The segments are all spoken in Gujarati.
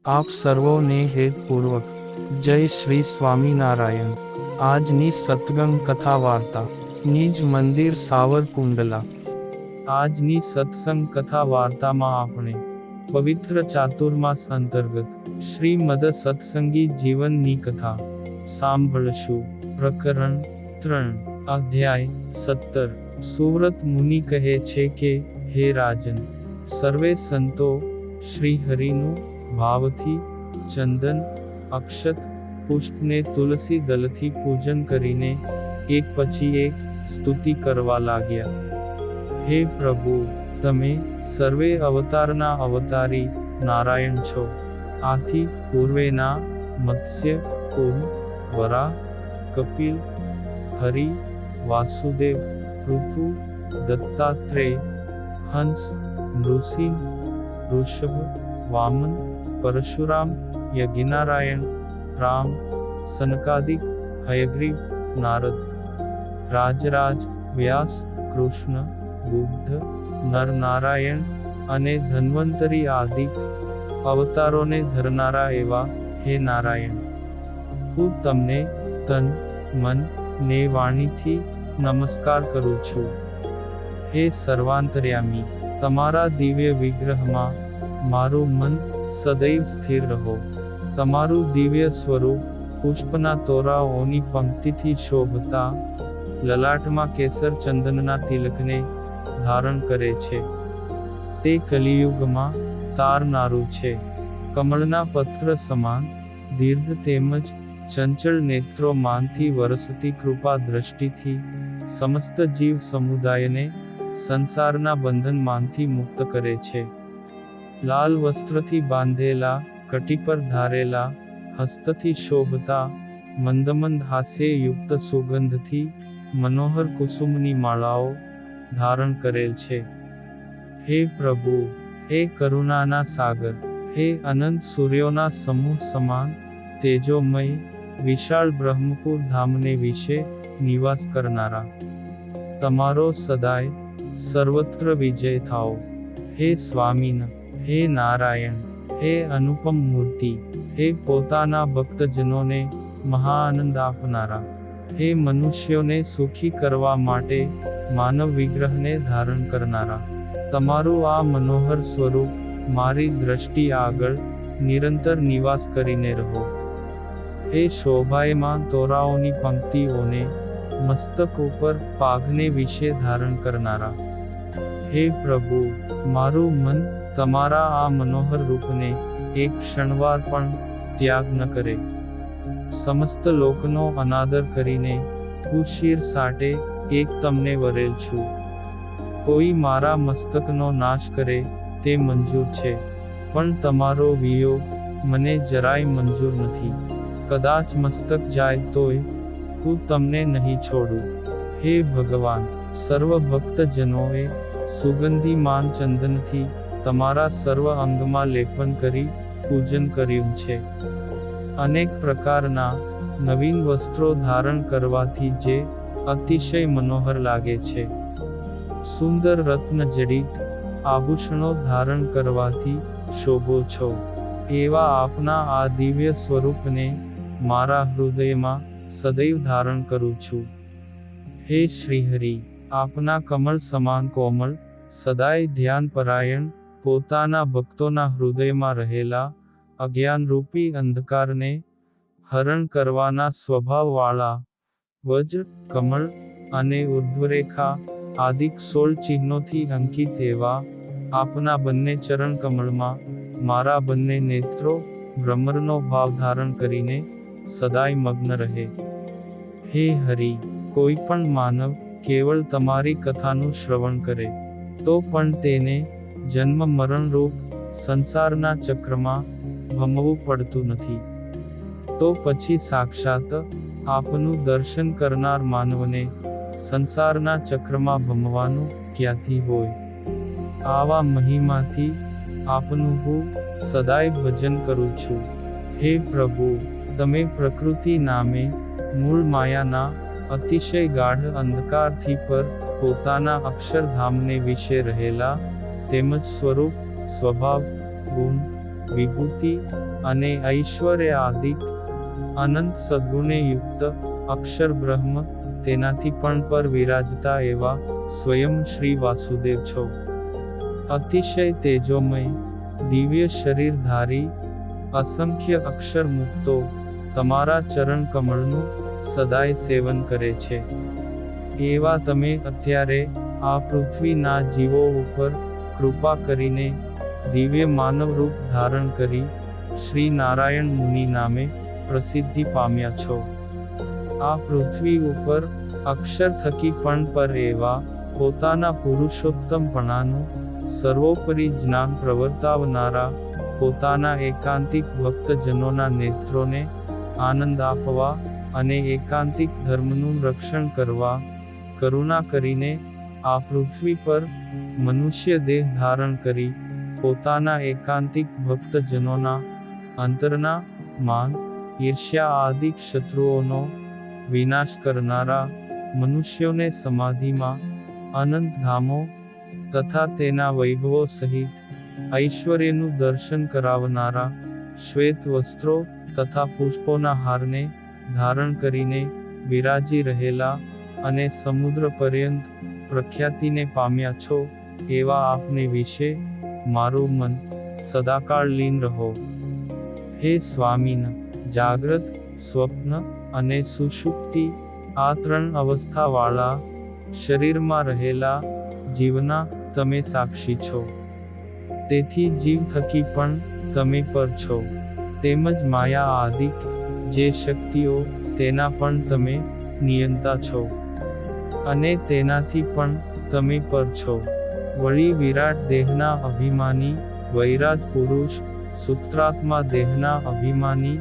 આપ સર્વોને હેતપૂર્વક જય શ્રી સ્વામિનારાયણ। આજની સત્સંગ કથા વાર્તા નિજ મંદિર સાવરકુંડલા। આજની સત્સંગ કથા વાર્તામાં આપણે પવિત્ર ચાતુર્માસ અંતર્ગત શ્રીમદ સત્સંગી જીવનની કથા સાંભળશું। પ્રકરણ 3 અધ્યાય 17। સુવ્રત મુનિ કહે છે કે, હે રાજન, સર્વે સંતો શ્રી હરિનું ભાવથી ચંદન, અક્ષત, પુષ્પને તુલસી દલથી પૂજન કરીને એક પછી એક સ્તુતિ કરવા લાગ્યા। હે પ્રભુ, તમે સર્વે અવતારના અવતારી નારાયણ છો। આથી પૂર્વેના મત્સ્ય, કૂર્મ, વરાહ, કપિલ, હરિ, વાસુદેવ, પૃથુ, દત્તાત્રેય, હંસ, નૃસિંહ, ઋષભ, વામન, પરશુરામ, યજ્ઞનારાયણ, રામ, સનકાદિક, હયગ્રીવ, નારદ, રાજરાજ, વ્યાસ, કૃષ્ણ, બુદ્ધ, નરનારાયણ અને ધન્વંતરી આદિક અવતારોને ધરનારા એવા હે નારાયણ, હું તમને તન, મન ને વાણીથી નમસ્કાર કરું છું। હે સર્વાંતર્યામી, તમારા દિવ્ય વિગ્રહમાં મારું મન સદૈવ સ્થિર રહો। તમારું દિવ્ય સ્વરૂપ પુષ્પના તોરાઓની પંક્તિથી શોભતા લલાટમાં કેસર ચંદનના તિલકને ધારણ કરે છે। તે કલિયુગમાં તારનારું છે। કમળના પત્ર સમાન દીર્ઘ તેમજ ચંચળ નેત્રોમાંથી વરસતી કૃપા દ્રષ્ટિથી સમસ્ત જીવ સમુદાયને સંસારના બંધનમાંથી મુક્ત કરે છે। લાલ વસ્ત્રથી બાંધેલા, કટી પર ધારેલા, હસ્તથી શોભતા, મંદમંદ હાસ્યયુક્ત સુગંધથી મનોહર કુસુમની માળાઓ ધારણ કરેલ છે। હે પ્રભુ, હે કરુણાના સાગર, હે અનંત સૂર્યોના સમૂહ સમાન તેજોમય વિશાળ બ્રહ્મપુર ધામને વિશે નિવાસ કરનારા, તમારો સદાય સર્વત્ર વિજય થાઓ। હે સ્વામીન, હે નારાયણ, હે અનુપમ મૂર્તિ, હે પોતાના ભક્તજનોને મહાઆનંદ આપનારા, હે મનુષ્યોને સુખી કરવા માટે માનવ વિગ્રહને ધારણ કરનારા, તમારું આ મનોહર સ્વરૂપ મારી દ્રષ્ટિ આગળ નિરંતર નિવાસ કરીને રહો। હે શોભાયમાન તોરાઓની પંક્તિઓને મસ્તક ઉપર પાઘને વિશે ધારણ કરનારા, હે પ્રભુ, મારું મન તમારા આ મનોહર રૂપને એક ક્ષણવાર પણ ત્યાગ ન કરે। સમસ્ત લોકનો અનાદર કરીને હું શિર સાટે એક તમને વરેલ છું। કોઈ મારા મસ્તકનો નાશ કરે તે મંજૂર છે, પણ તમારો વિયોગ મને જરાય મંજૂર નથી। કદાચ મસ્તક જાય તોય હું તમને નહીં છોડું। હે ભગવાન, સર્વ ભક્તજનોએ સુગંધીમાન ચંદનથી તમારા સર્વ અંગમાં લેપન કરી પૂજન કર્યું છે। અનેક પ્રકારના નવીન વસ્ત્રો ધારણ કરવાથી જે અતિશય મનોહર લાગે છે, સુંદર રત્નજડિત આભૂષણો ધારણ કરવાથી શોભો છો, એવા આપના આ દિવ્ય સ્વરૂપને મારા હૃદયમાં સદૈવ ધારણ કરું છું। હે શ્રીહરિ, આપના કમળ સમાન કોમળ, સદાય ધ્યાનપરાયણ, પોતાના ભક્તોના હૃદયમાં રહેલા અજ્ઞાનરૂપી અંધકારને હરણ કરવાના સ્વભાવવાળા વજ્ર, કમળ અને ઉર્ધ્વરેખા આદિક 16 ચિહ્નોથી અંકિત એવા આપના બંને ચરણ કમળમાં મારા બંને નેત્રો ભ્રમરનો ભાવ ધારણ કરીને સદાય મગ્ન રહે। હે હરિ, કોઈ પણ માનવ કેવળ તમારી કથાનું શ્રવણ કરે તો પણ તેને જન્મ મરણરૂપ સંસારના ચક્રમાં ભમવું પડતું નથી, તો પછી સાક્ષાત આપનું દર્શન કરનાર માનવને સંસારના ચક્રમાં ભમવાનું ક્યાંથી હોય। આવા મહિમાથી આપનું હું સદાય ભજન કરું છું। હે પ્રભુ, તમે પ્રકૃતિ નામે મૂળ માયાના અતિશય ગાઢ અંધકારથી પર પોતાના અક્ષરધામને વિશે રહેલા તેમજ સ્વરૂપ, સ્વભાવ, ગુણ, વિભૂતિ અને ઐશ્વર્ય આદિક અનંત સદ્ગુણે યુક્ત અક્ષર બ્રહ્મ, તેનાથી પણ પર વિરાજતા એવા સ્વયં શ્રી વાસુદેવ છો. અતિશય તેજોમય દિવ્ય શરીરધારી અસંખ્ય અક્ષર મુક્તો તમારા ચરણ કમળનું સદાય સેવન કરે છે. એવા તમે અત્યારે આ પૃથ્વીના જીવો ઉપર કૃપા કરીને દિવ્ય માનવ રૂપ ધારણ કરી શ્રી નારાયણ મુનિ નામે પ્રસિદ્ધિ પામ્યા છો. આ પૃથ્વી ઉપર અક્ષર થકી પણ પર એવા પોતાના પુરુષોત્તમપણાનું સર્વોપરી જ્ઞાન પ્રવર્તાવનારા પોતાના એકાંતિક ભક્તજનોના નેત્રોને આનંદ આપવા અને એકાંતિક ધર્મનું રક્ષણ કરવા કરુણા કરીને આ પૃથ્વી પર મનુષ્ય દેહ ધારણ કરી પોતાના એકાંતિક ભક્તજનોના અંતરના માન, ઈર્ષ્યા આદિક શત્રુઓનો વિનાશ કરનારા, મનુષ્યોને સમાધિમાં અનંત ધામો તથા તેના વૈભવો સહિત ઐશ્વર્યનું દર્શન કરાવનારા, શ્વેત વસ્ત્રો તથા પુષ્પોના હારને ધારણ કરીને વિરાજી રહેલા અને સમુદ્ર પર્યંત પ્રખ્યાતિને પામ્યા છો એવા આપને વિશે મારું મન સદાકાળ લીન રહો. હે સ્વામીન, જાગ્રત, સ્વપ્ન અને સુષુપ્તિ આ ત્રણ અવસ્થાવાળા શરીરમાં રહેલા જીવના તમે સાક્ષી છો. તેથી જીવ થકી પણ તમે પર છો, તેમજ માયા આદિક જે શક્તિઓ તેના પણ તમે નિયંતા છો અને તેનાથી પણ તમે પર છો. વળી વિરાટ દેહના અભિમાની વૈરાજ પુરુષ, સૂત્રાત્મા દેહના અભિમાની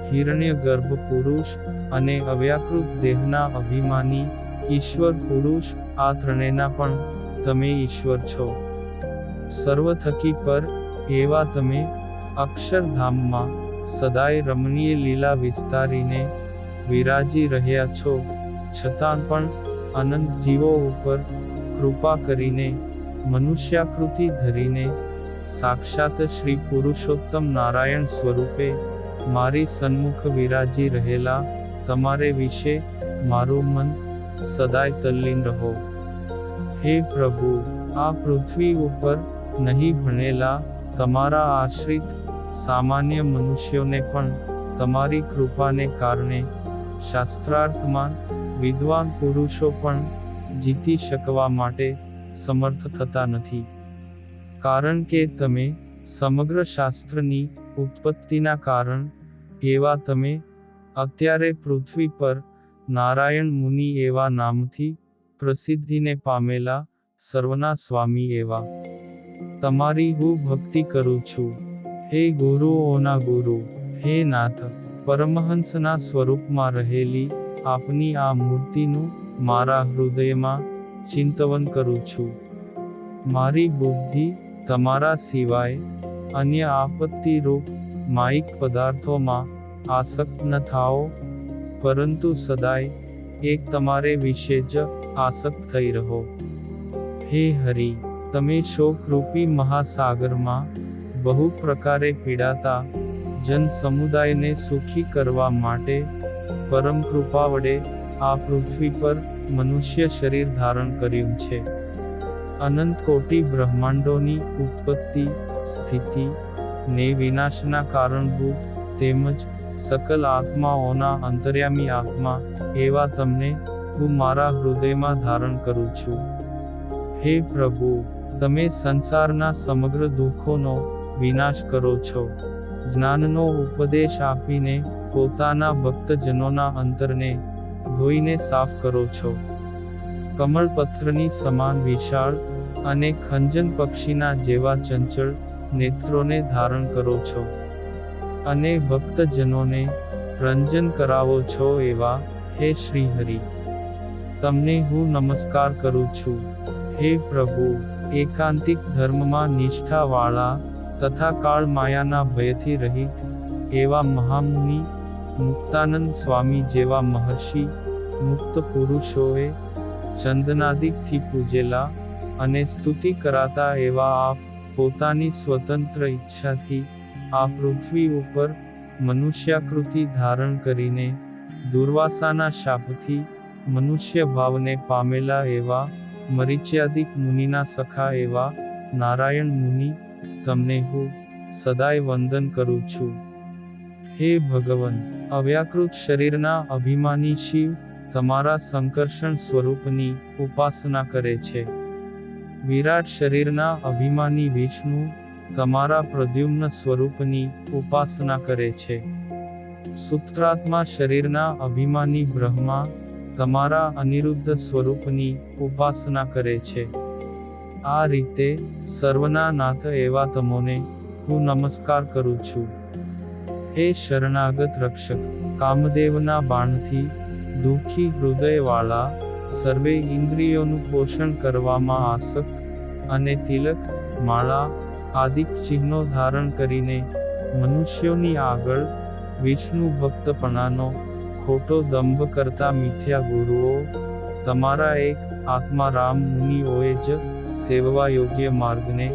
હિરણ્ય ગર્ભ પુરુષ અને અવ્યાકૃત દેહના અભિમાની ઈશ્વર પુરુષ, આ ત્રણેના પણ તમે ઈશ્વર છો. સર્વ થકી પર એવા તમે અક્ષરધામમાં સદાય રમણીય લીલા વિસ્તારીને વિરાજી રહ્યા છો, છતાં પણ અનંત જીવો ઉપર કૃપા કરીને મનુષ્યાકૃતિ ધરીને સાક્ષાત શ્રી પુરુષોત્તમ નારાયણ સ્વરૂપે મારી સન્મુખ વિરાજી રહેલા તમારે વિશે મારું મન સદાય તલ્લીન રહો. હે પ્રભુ, આ પૃથ્વી ઉપર નહીં ભણેલા તમારા આશ્રિત સામાન્ય મનુષ્યોને પણ તમારી કૃપાને કારણે શાસ્ત્રાર્થમાં વિદ્વાન પુરુષો પણ જીતી શકવા માટે સમર્થ થતા નથી. કારણ કે તમે સમગ્ર શાસ્ત્રની ઉત્પત્તિના કારણ એવા તમે અત્યારે પૃથ્વી પર નારાયણ મુનિ એવા નામથી પ્રસિદ્ધિને પામેલા સર્વના સ્વામી એવા તમારી હું ભક્તિ કરું છું. હે ગુરુઓના ગુરુ, હે નાથ, પરમહંસના સ્વરૂપમાં રહેલી આપની આ મૂર્તિનું મારા હૃદયમાં ચિંતવન કરું છું. મારી બુદ્ધિ તમારા સિવાય અન્ય આપત્તિરૂપ માયિક પદાર્થોમાં આસક્ત ન થાઓ, પરંતુ સદાય એક તમારે વિશે જ આસક્ત થઈ રહો. હે હરિ, તમે શોકરૂપી મહાસાગરમાં બહુ પ્રકારે પીડાતા જન સમુદાયને સુખી કરવા માટે પરમ કૃપા વડે આ પૃથ્વી પર મનુષ્ય શરીર ધારણ કર્યું છે. અનંત કોટી બ્રહ્માંડોની ઉત્પત્તિ, સ્થિતિ ને વિનાશના કારણભૂત તેમજ સકલ આત્માઓના અંતર્યામી આત્મા એવા તમને હું મારા હૃદયમાં ધારણ કરું છું. હે પ્રભુ, તમે સંસારના સમગ્ર દુઃખોનો વિનાશ કરો છો. જ્ઞાનનો ઉપદેશ આપીને પોતાના ભક્તજનોના અંતરને ધોઈને સાફ કરો છો. કમળપત્રની સમાન વિશાળ અને ખંજન પક્ષીના જેવા ચંચળ નેત્રોને ધારણ કરો છો અને ભક્તજનોને રંજન કરાવો છો એવા હે શ્રી હરિ, તમને હું નમસ્કાર કરું છું. હે પ્રભુ, એકાંતિક ધર્મમાં નિષ્ઠાવાળા તથા કાળ માયાના ભયથી રહિત એવા મહામુનિ મુક્તાનંદ સ્વામી જેવા મહર્ષિ મુક્ત પુરુષોએ ચંદનાદિકથી પૂજેલા અને સ્તુતિ કરાતા એવા આપ પોતાની સ્વતંત્ર ઈચ્છાથી આ પૃથ્વી ઉપર મનુષ્યાકૃતિ ધારણ કરીને દુર્વાસાના શાપથી મનુષ્ય ભાવને પામેલા એવા મરીચ્યાદિક મુનિના સખા એવા નારાયણ મુનિ, તમને હું સદાય વંદન કરું છું. હે ભગવન, અવ્યાકૃત શરીરના અભિમાની શિવ તમારા સંકર્ષણ સ્વરૂપની ઉપાસના કરે છે. વિરાટ શરીરના અભિમાની વિષ્ણુ તમારા પ્રદ્યુમ્ન સ્વરૂપની ઉપાસના કરે છે. સૂત્રાત્મા શરીરના અભિમાની બ્રહ્મા તમારા અનિરુદ્ધ સ્વરૂપની ઉપાસના કરે છે. આ રીતે સર્વના નાથ એવા તમોને હું નમસ્કાર કરું છું. હે શરણાગત રક્ષક, કામદેવના બાણથી દુઃખી હૃદયવાળા, સર્વે ઇન્દ્રિયોનું પોષણ કરવામાં આસક્ત અને તિલક, માળા આદિક ચિહ્નો ધારણ કરીને મનુષ્યોની આગળ વિષ્ણુ ભક્તપણાનો ખોટો દંભ કરતા મિથ્યા ગુરુઓ તમારા એક આત્મા રામ મુનિઓએ જ સેવવા યોગ્ય માર્ગને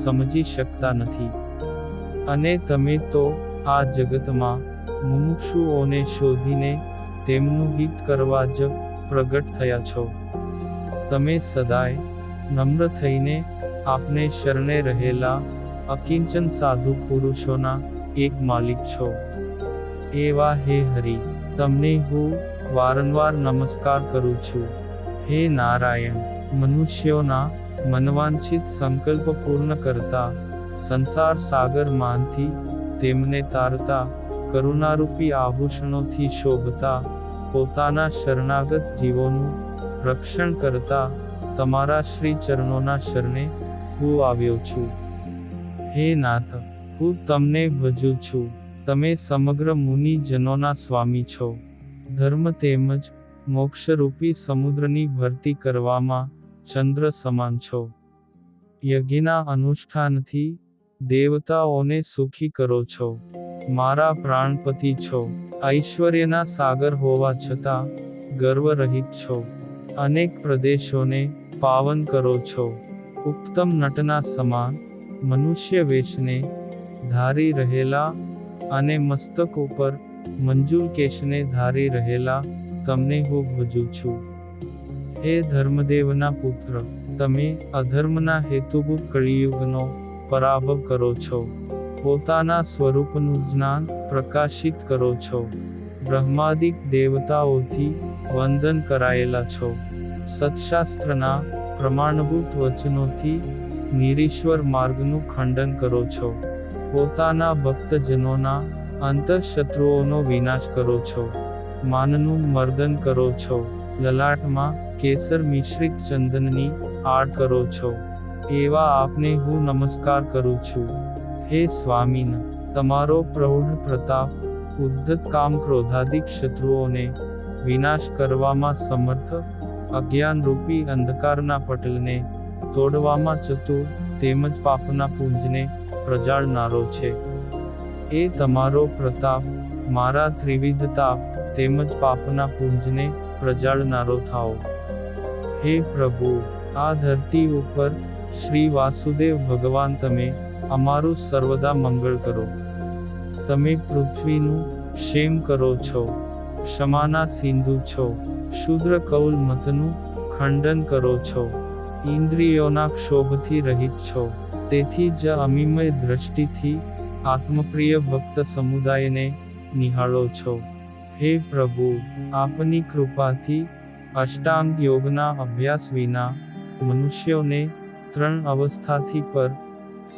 સમજી શકતા નથી. અને તમે તો આ જગતમાં મુમુક્ષુઓને શોધીને તેમનું હિત કરવા જ પ્રગટ થયા છો. તમે સદાય નમ્ર થઈને આપને શરણે રહેલા અકિંચન સાધુ પુરુષોના એક માલિક છો. એવા હે હરિ, તમને હું વારંવાર નમસ્કાર કરું છું. હે નારાયણ, મનુષ્યોના મનવાંછિત સંકલ્પ પૂર્ણ કરતા, સંસાર સાગરમાંથી તેમને તારતા, કરુણારૂપી આભૂષણોથી શોભતા, પોતાના શરણાગત જીવોનું રક્ષણ કરતા તમારા શ્રી ચરણોના શરણે હું આવ્યો છું. હે નાથ, હું તમને ભજું છું. તમે સમગ્ર મુનિજનોના સ્વામી છો. ધર્મ તેમજ મોક્ષરૂપી સમુદ્રની ભરતી કરવામાં ચંદ્ર સમાન છો. યજ્ઞના અનુષ્ઠાનથી દેવતાઓને સુખી કરો છો. મારા પ્રાણપતિ છો. ઐશ્વર્યના સાગર હોવા છતાં ગર્વરહિત છો. અનેક પ્રદેશોને પાવન કરો છો. ઉત્તમ નટના સમાન મનુષ્ય વેશને ધારી રહેલા અને મસ્તક ઉપર મંજુલ કેશને ધારી રહેલા તમને હું ભજું છું. હે ધર્મદેવના પુત્ર, તમે અધર્મના હેતુભૂત કળિયુગનો પરાભવ કરો છો. પોતાના સ્વરૂપનું જ્ઞાન પ્રકાશિત કરો છો. બ્રહ્માદિક દેવતાઓથી વંદન કરાયેલા છો. સત્શાસ્ત્રના પ્રમાણભૂત વચનોથી નિરીશ્વર માર્ગનું ખંડન કરો છો. પોતાના ભક્તજનોના અંતઃશત્રુઓનો વિનાશ કરો છો. માનનું મર્દન કરો છો. લલાટમાં કેસર મિશ્રિત ચંદનની આડ કરો છો. એવા આપને હું નમસ્કાર કરું છું. હે સ્વામીન, તમારો પ્રૌઢ પ્રતાપ ઉદ્ધત કામ ક્રોધાદિક શત્રુઓને વિનાશ કરવામાં સમર્થ, અજ્ઞાનરૂપી અંધકારના પટલને તોડવામાં ચતુર, તેમજ પાપના પુંજને પ્રજાળનારો છે. એ તમારો પ્રતાપ મારા ત્રિવિધ તાપ તેમજ પાપના પુંજને પ્રજાળનારો થાઓ. હે પ્રભુ, આ ધરતી ઉપર શ્રી વાસુદેવ ભગવાન તમે અમારું સર્વદા મંગળ કરો. તમે પૃથ્વીનું ક્ષેમ કરો છો. ક્ષમાના સિંધુ છો. શુદ્ર કૌલ મતનું ખંડન કરો છો. ઇન્દ્રિયોના ક્ષોભથી રહિત છો. તેથી જ અમીમય દ્રષ્ટિથી આત્મપ્રિય ભક્ત સમુદાયને નિહાળો છો. હે પ્રભુ, આપની કૃપાથી અષ્ટાંગ યોગના અભ્યાસ વિના મનુષ્યોને 3 અવસ્થાથી પર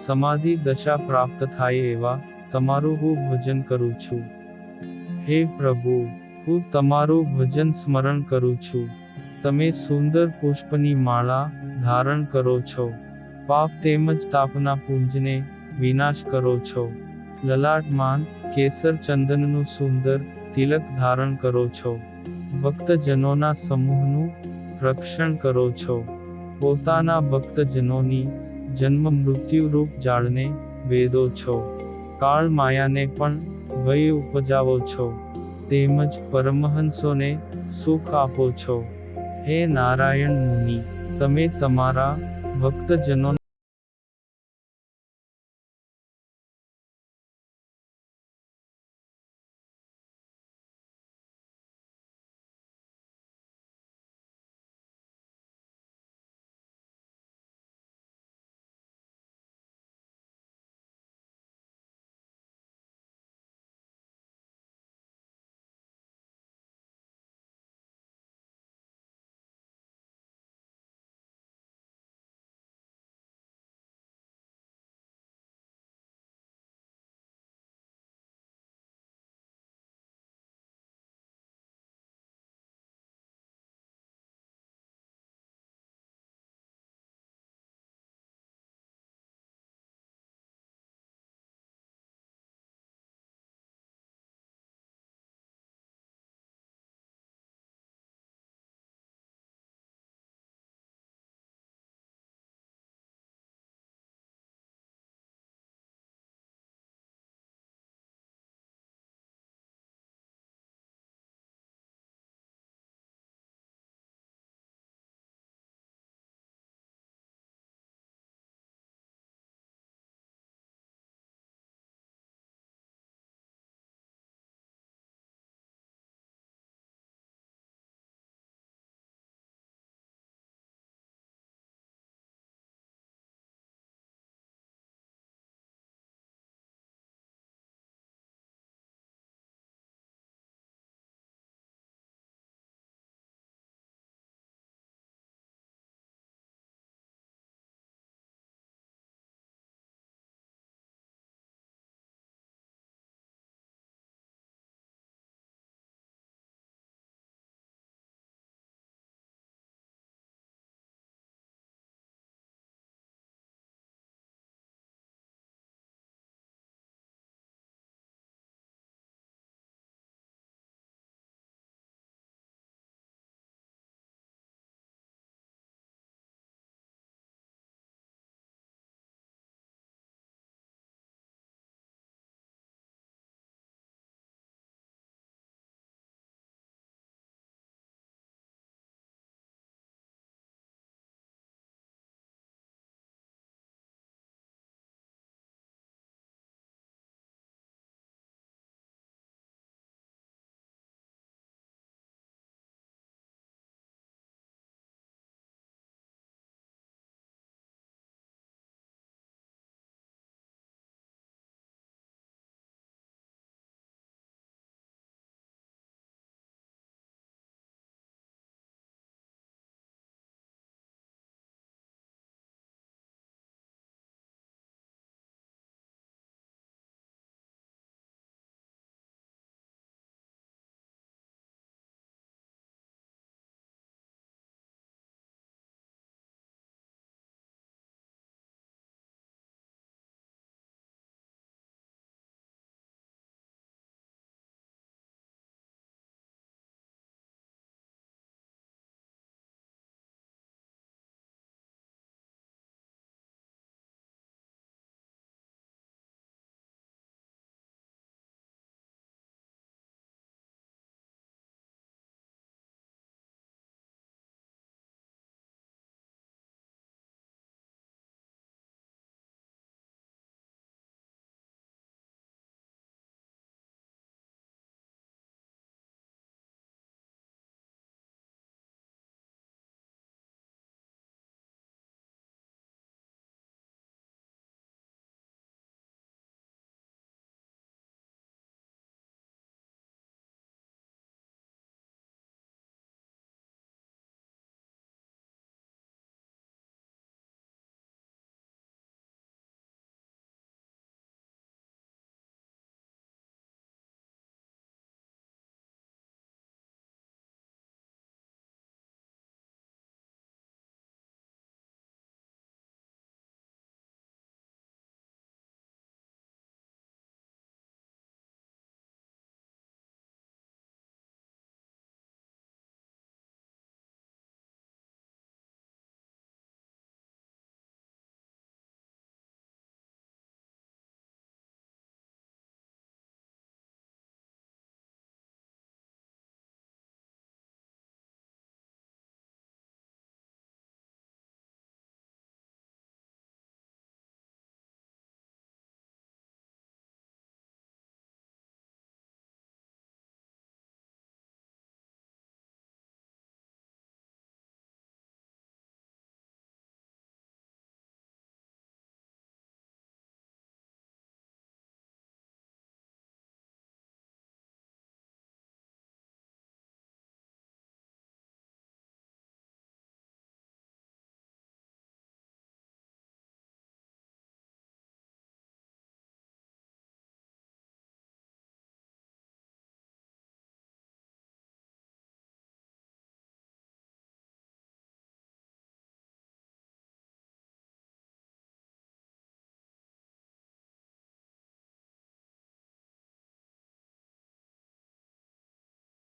સમાધિ દશા પ્રાપ્ત થાય એવા તમારું હું ભજન કરું છું. હે પ્રભુ, હું તમારું ભજન સ્મરણ કરું છું. તમે સુંદર પુષ્પની માળા ધારણ કરો છો. પાપ તેમજ તાપના પુંજને વિનાશ કરો છો. લલાટમાન કેસર ચંદનનું સુંદર તિલક ધારણ કરો છો. ભક્તજનોના સમૂહનું રક્ષણ કરો છો. પોતાના ભક્તજનોની જન્મ મૃત્યુરૂપ જાળને વેદો છો. કાળ માયાને પણ ભય ઉપજાવો છો. તેમજ પરમહંસોને સુખ આપો છો. હે નારાયણ મુનિ, તમે તમારા ભક્તજનો